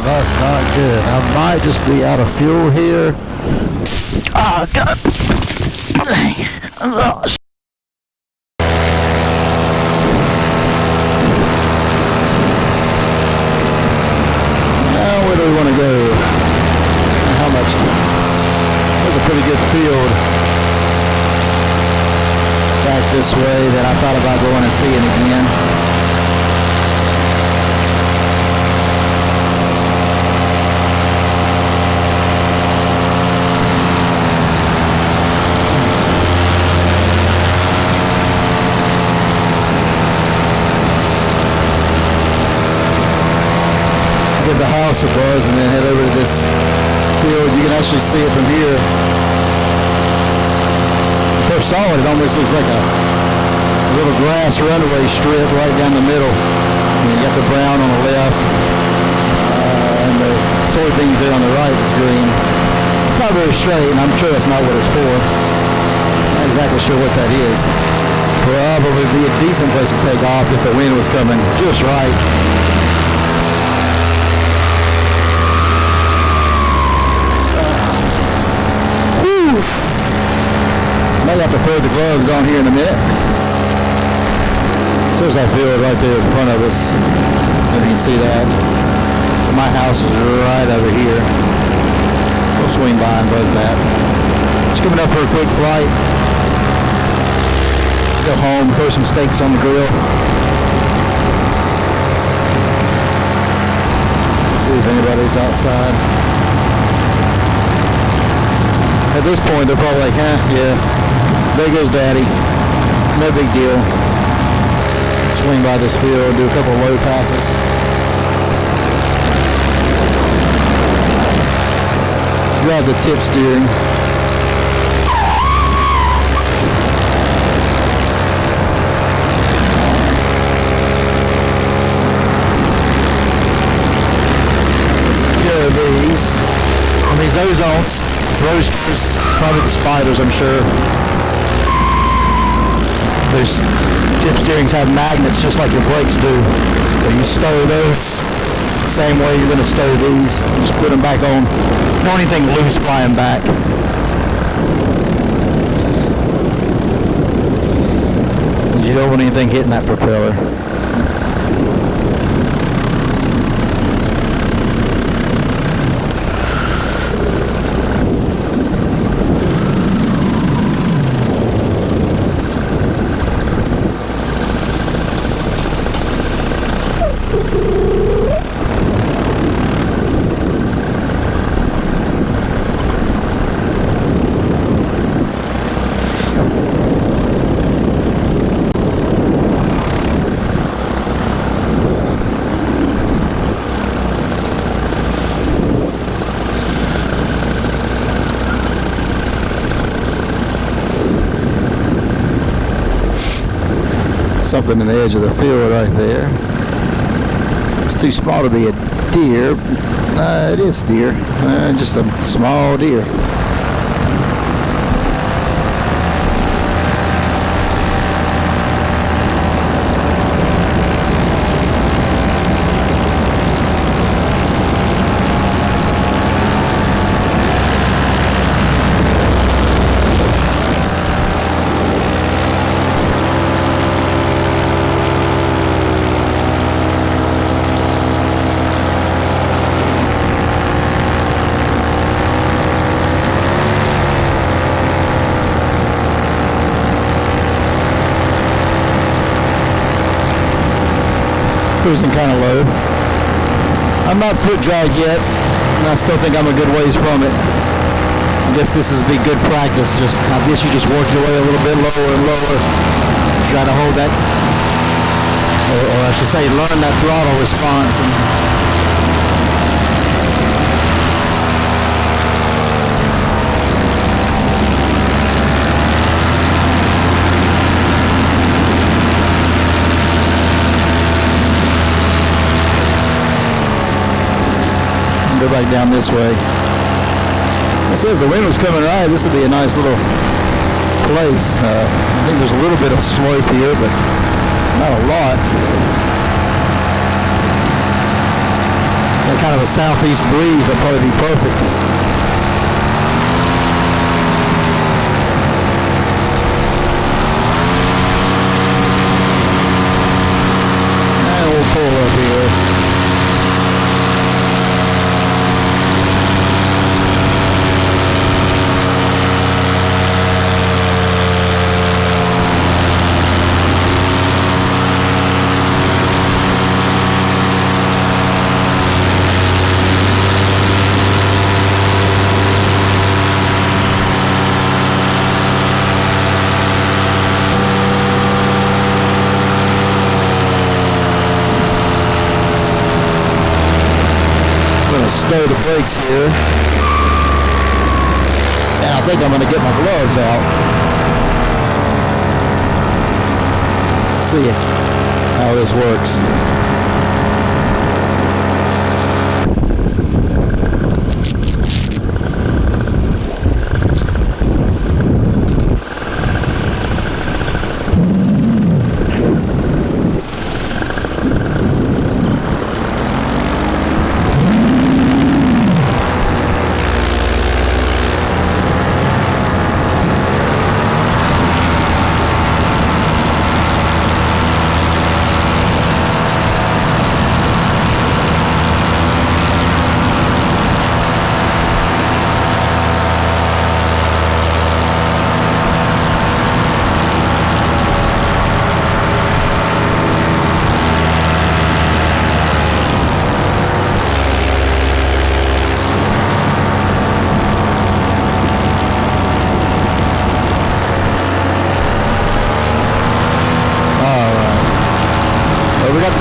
that's not good. I might just be out of fuel here. Oh, God. Oh, now, where do we want to go? How much? There's a pretty good field back this way that I thought about going and seeing again. Give the house a buzz and then head over to this field. You can actually see it from here. First saw it, it almost looks like a little grass runway strip right down the middle. And you got the brown on the left, and the soybeans there on the right is green. It's not very straight, and I'm sure that's not what it's for. Not exactly sure what that is. Probably be a decent place to take off if the wind was coming just right. Might have to throw the gloves on here in a minute. So there's that field right there in front of us. You can see that. My house is right over here. We'll swing by and buzz that. Just coming up for a quick flight. Go home, throw some steaks on the grill. See if anybody's outside. At this point, they're probably like, yeah, there goes Daddy. No big deal. Swing by this field, do a couple of low passes. Grab the tip steering. Secure these. On these Ozone roasters, probably the Spiders, I'm sure. Those tip steerings have magnets just like your brakes do. So you stow those same way you're going to stow these. Just put them back on. Don't want anything loose flying back. You don't want anything hitting that propeller. Something in the edge of the field right there. It's too small to be a deer. It is deer. Just a small deer. Cruising kind of low. I'm not foot drag yet, and I still think I'm a good ways from it. I guess this is be good practice. I guess you just work your way a little bit lower and lower. Try to hold that, or I should say, learn that throttle response. Go back down this way. I said if the wind was coming right, this would be a nice little place. I think there's a little bit of slope here, but not a lot. And kind of a southeast breeze, that'll probably be perfect. And we'll pull up here. Slow the brakes here. And I think I'm going to get my gloves out. See how this works.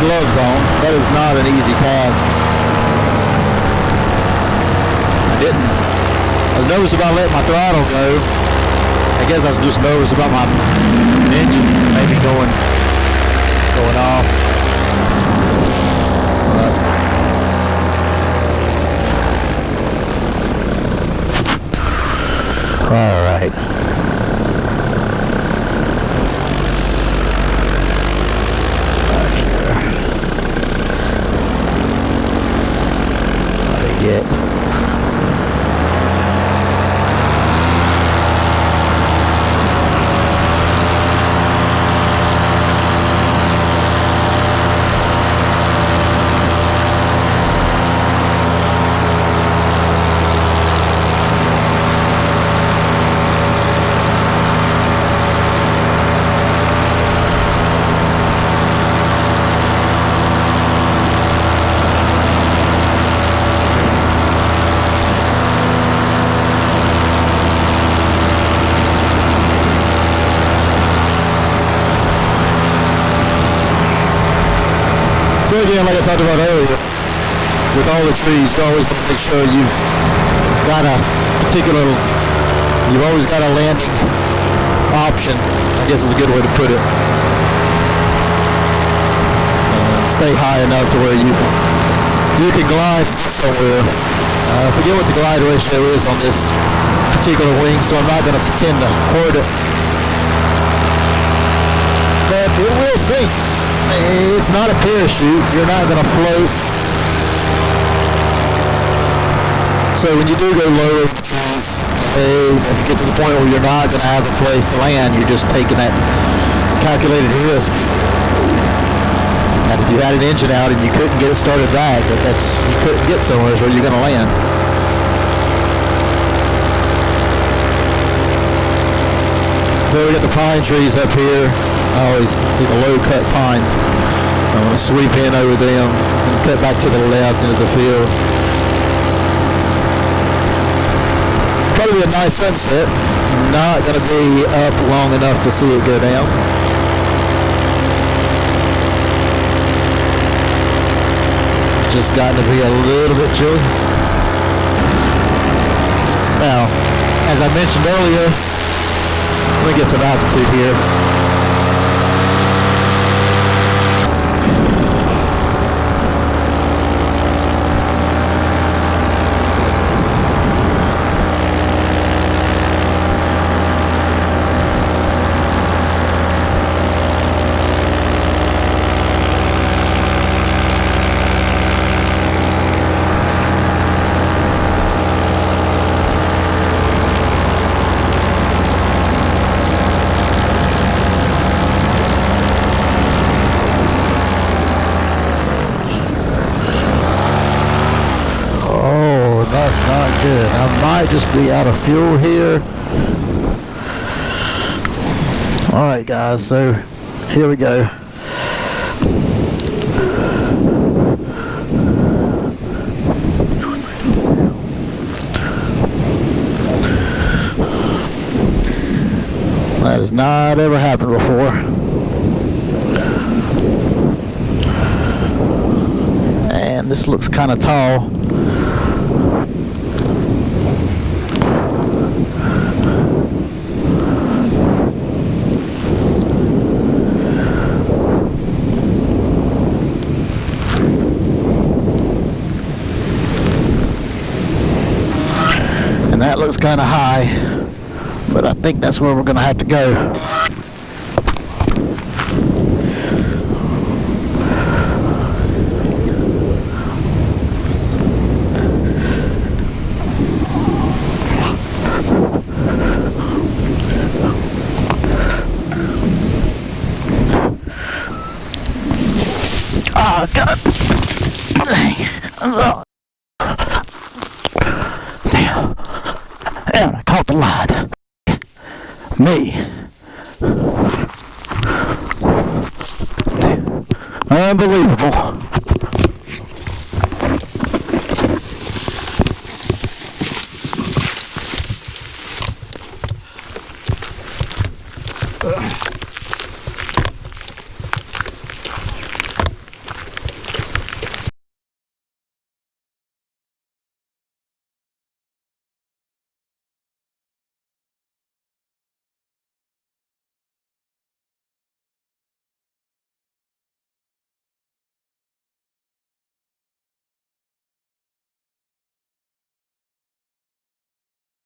Gloves on. That is not an easy task. I was nervous about letting my throttle go. I guess I was just nervous about my engine maybe going off. All right. Yet. So again, like I talked about earlier, with all the trees, you always want to make sure you've got a particular, you've always got a landing option, I guess is a good way to put it. Stay high enough to where you can glide somewhere. I forget what the glide ratio is on this particular wing, so I'm not going to pretend to hoard it. But it will sink. It's not a parachute. You're not going to float. So when you do go lower, if you get to the point where you're not going to have a place to land, you're just taking that calculated risk. And if you had an engine out and you couldn't get it started back, you couldn't get somewhere where you're going to land. Then we got the pine trees up here. I always see the low-cut pines. I'm going to sweep in over them and cut back to the left into the field. Probably be a nice sunset. Not going to be up long enough to see it go down. It's just gotten to be a little bit chilly. Now, as I mentioned earlier, let me get some altitude here. good. I might just be out of fuel here. Alright guys, so here we go. That has not ever happened before. And this looks kind of tall. And that looks kind of high. But I think that's where we're going to have to go. Oh, God. Damn, I caught the line. Me.